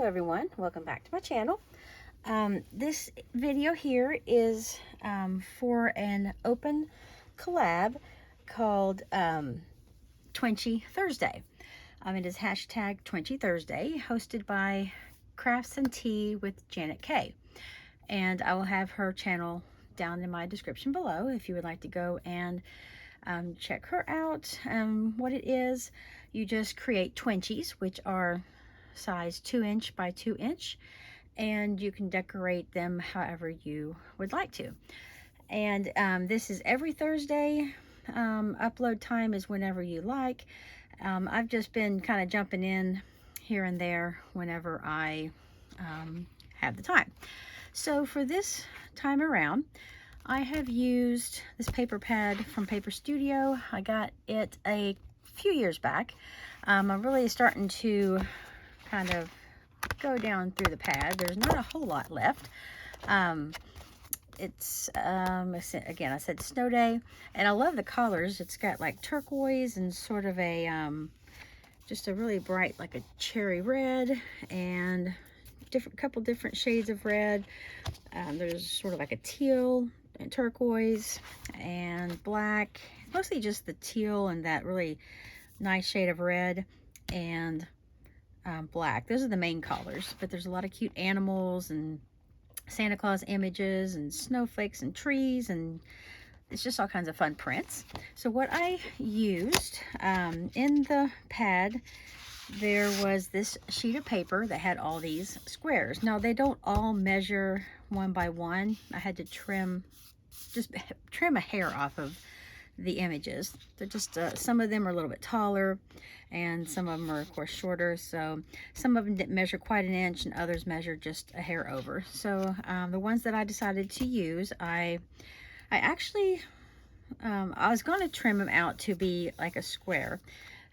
Hello everyone, welcome back to my channel. This video here is for an open collab called Twinchy Thursday. It is hashtag Twinchy Thursday, hosted by Crafts and Tea with JanetKay. And I will have her channel down in my description below if you would like to go and check her out. What it is, you just create twinchies, which are size 2" by 2", and you can decorate them however you would like to. And this is every Thursday. Upload time is whenever you like. I've just been kind of jumping in here and there whenever I have the time. So for this time around, I have used this paper pad from Paper Studio. I got it a few years back. I'm really starting to kind of go down through the pad. There's not a whole lot left. It's again, I said snow day, and I love the colors. It's got like turquoise and sort of a just a really bright, like a cherry red, and couple different shades of red. There's sort of like a teal and turquoise and black, mostly just the teal and that really nice shade of red and black. Those are the main colors, but there's a lot of cute animals and Santa Claus images and snowflakes and trees, and it's just all kinds of fun prints. So what I used in the pad, there was this sheet of paper that had all these squares. Now they don't all measure 1 by 1. I had to just trim a hair off of the images. They're just some of them are a little bit taller, and some of them are of course shorter. So some of them didn't measure quite an inch, and others measured just a hair over. So the ones that I decided to use, I actually I was going to trim them out to be like a square.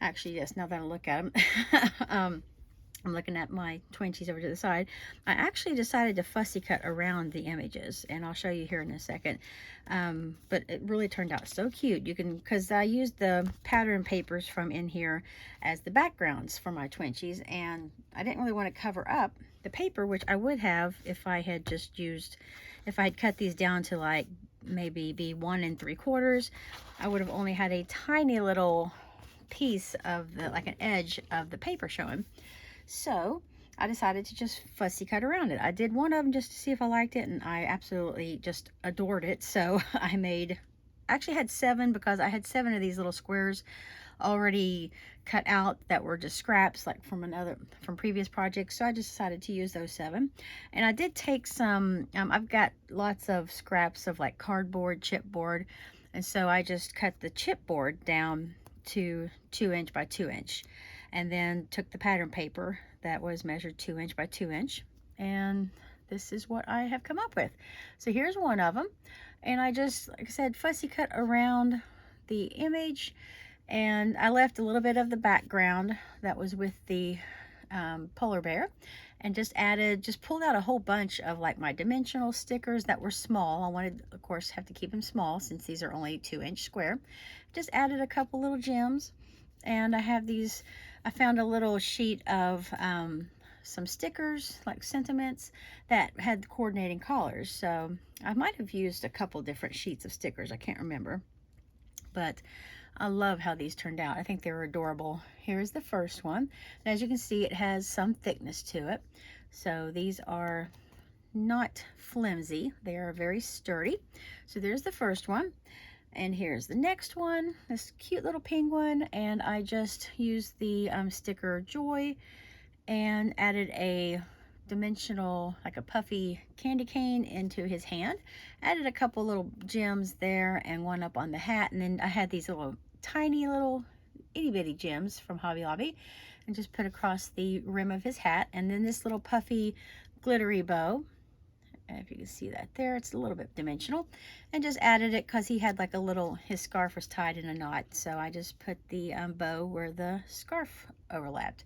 Actually, yes, now that I look at them, I'm looking at my twinchies over to the side. I actually decided to fussy cut around the images, and I'll show you here in a second. But it really turned out so cute. You can, because I used the pattern papers from in here as the backgrounds for my twinchies, and I didn't really want to cover up the paper, which I would have if I had just used, if I had cut these down to like maybe be 1 3/4. I would have only had a tiny little piece of the, like an edge of the paper showing. So I decided to just fussy cut around it. I did one of them just to see if I liked it, and I absolutely just adored it. So I actually had 7, because I had 7 of these little squares already cut out that were just scraps, like from previous projects. So I just decided to use those 7. And I did take some, I've got lots of scraps of like cardboard, chipboard, and so I just cut the chipboard down to 2" by 2", and then took the pattern paper that was measured 2" by 2", and this is what I have come up with. So here's one of them, and I just, like I said, fussy cut around the image, and I left a little bit of the background that was with the polar bear, and just pulled out a whole bunch of like my dimensional stickers that were small. I wanted, of course, have to keep them small since these are only 2" square. Just added a couple little gems, and I have these, I found a little sheet of some stickers, like sentiments, that had coordinating collars. So I might have used a couple different sheets of stickers, I can't remember, but I love how these turned out. I think they were adorable. Here is the first one. And as you can see, it has some thickness to it. So these are not flimsy. They are very sturdy. So there's the first one. And here's the next one, this cute little penguin. And I just used the sticker Joy and added a dimensional, like a puffy candy cane into his hand. Added a couple little gems there and one up on the hat. And then I had these tiny little itty bitty gems from Hobby Lobby, and just put across the rim of his hat. And then this little puffy glittery bow, if you can see that there, it's a little bit dimensional, and just added it because he had like his scarf was tied in a knot, so I just put the bow where the scarf overlapped.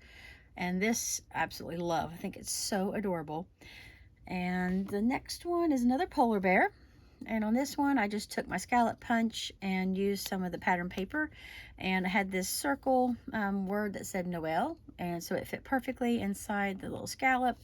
And this I absolutely love. I think it's so adorable. And the next one is another polar bear, And on this one, I just took my scallop punch and used some of the pattern paper. And I had this circle word that said Noel. And so it fit perfectly inside the little scallop.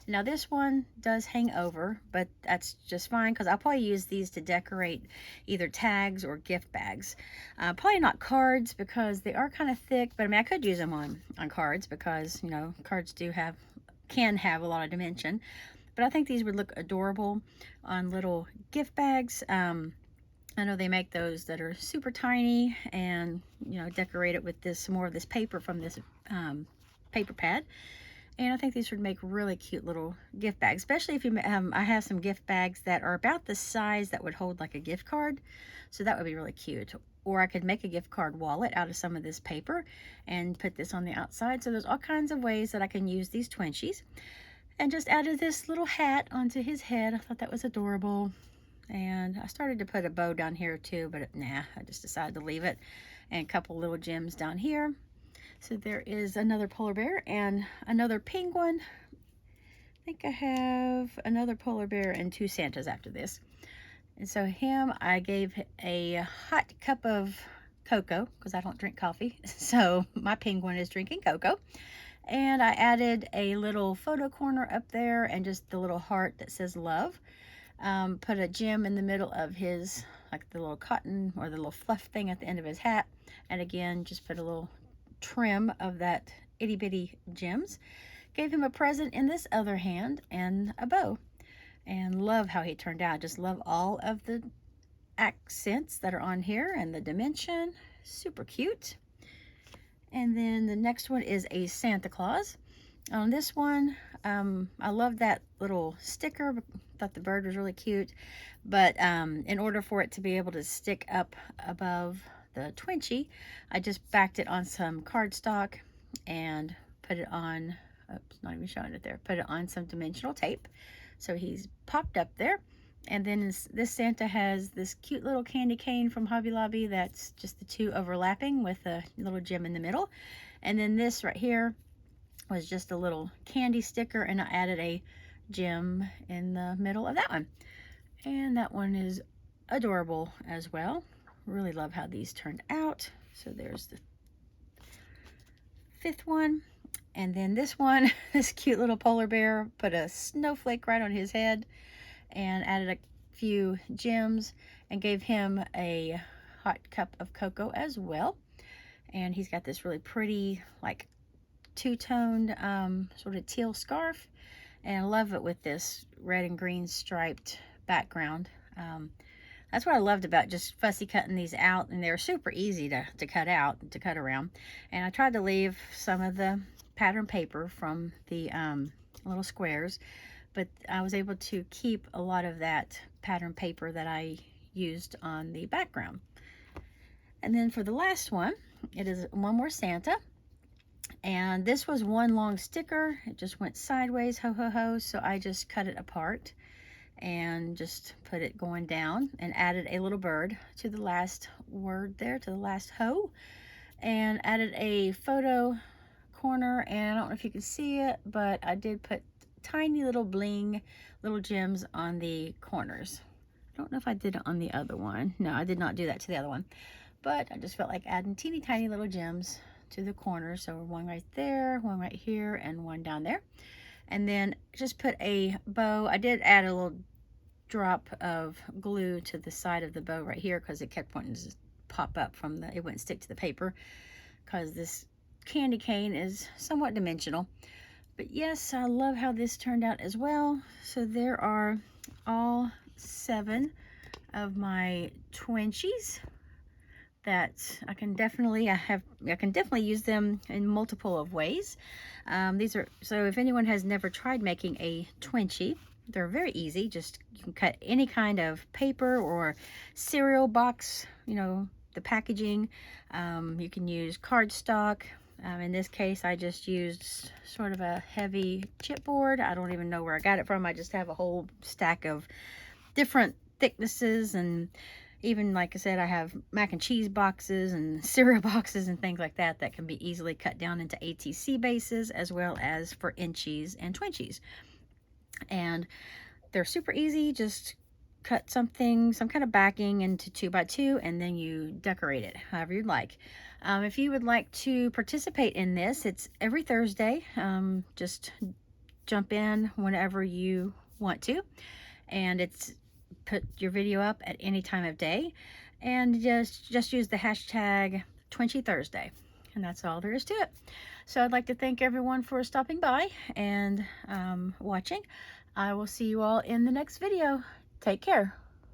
Now this one does hang over, but that's just fine because I'll probably use these to decorate either tags or gift bags. Probably not cards because they are kind of thick, but I mean, I could use them on cards because, you know, cards can have a lot of dimension. But I think these would look adorable on little gift bags. I know they make those that are super tiny and, you know, decorate it with this more of this paper from this paper pad. And I think these would make really cute little gift bags, especially if you, I have some gift bags that are about the size that would hold like a gift card. So that would be really cute. Or I could make a gift card wallet out of some of this paper and put this on the outside. So there's all kinds of ways that I can use these twinchies. And just added this little hat onto his head. I thought that was adorable. And I started to put a bow down here too, but nah, I just decided to leave it. And a couple little gems down here. So there is another polar bear and another penguin. I think I have another polar bear and 2 Santas after this. And so him, I gave a hot cup of cocoa because I don't drink coffee. So my penguin is drinking cocoa. And I added a little photo corner up there and just the little heart that says love. Put a gem in the middle of his, like the little cotton or the little fluff thing at the end of his hat. And again, just put a little trim of that itty bitty gems. Gave him a present in this other hand and a bow. And love how he turned out. Just love all of the accents that are on here and the dimension. Super cute. And then the next one is a Santa Claus. On this one, I love that little sticker. Thought the bird was really cute. But in order for it to be able to stick up above the Twinchie, I just backed it on some cardstock and put it on, oops, not even showing it there, put it on some dimensional tape. So he's popped up there. And then this Santa has this cute little candy cane from Hobby Lobby that's just the 2 overlapping with a little gem in the middle. And then this right here was just a little candy sticker, and I added a gem in the middle of that one. And that one is adorable as well. Really love how these turned out. So there's the 5th one. And then this one, this cute little polar bear, put a snowflake right on his head and added a few gems and gave him a hot cup of cocoa as well. And he's got this really pretty, like, 2-toned sort of teal scarf. And I love it with this red and green striped background. That's what I loved about just fussy cutting these out. And they're super easy to cut out, to cut around. And I tried to leave some of the pattern paper from the little squares. But I was able to keep a lot of that pattern paper that I used on the background. And then for the last one, it is one more Santa. And this was one long sticker. It just went sideways, ho ho ho. So I just cut it apart and just put it going down and added a little bird to the last word there, to the last ho. And added a photo corner. And I don't know if you can see it, but I did put tiny little bling, little gems on the corners. I don't know if I did it on the other one. No, I did not do that to the other one. But I just felt like adding teeny tiny little gems to the corners. So one right there, one right here, and one down there. And then just put a bow. I did add a little drop of glue to the side of the bow right here because it kept wanting to pop up from the, it wouldn't stick to the paper because this candy cane is somewhat dimensional. But yes, I love how this turned out as well. So there are all 7 of my twinchies that I can definitely use them in multiple of ways. These are, so if anyone has never tried making a twinchie, they're very easy. Just you can cut any kind of paper or cereal box, you know, the packaging. You can use cardstock. In this case, I just used sort of a heavy chipboard. I don't even know where I got it from. I just have a whole stack of different thicknesses, and even, like I said, I have mac and cheese boxes and cereal boxes and things like that that can be easily cut down into ATC bases, as well as for inchies and twinchies. And they're super easy. Just cut something, some kind of backing into 2x2, and then you decorate it however you'd like. If you would like to participate in this, it's every Thursday. Just jump in whenever you want to, and it's put your video up at any time of day, and just use the hashtag Twinchy Thursday, and that's all there is to it. So I'd like to thank everyone for stopping by and watching. I will see you all in the next video. Take care.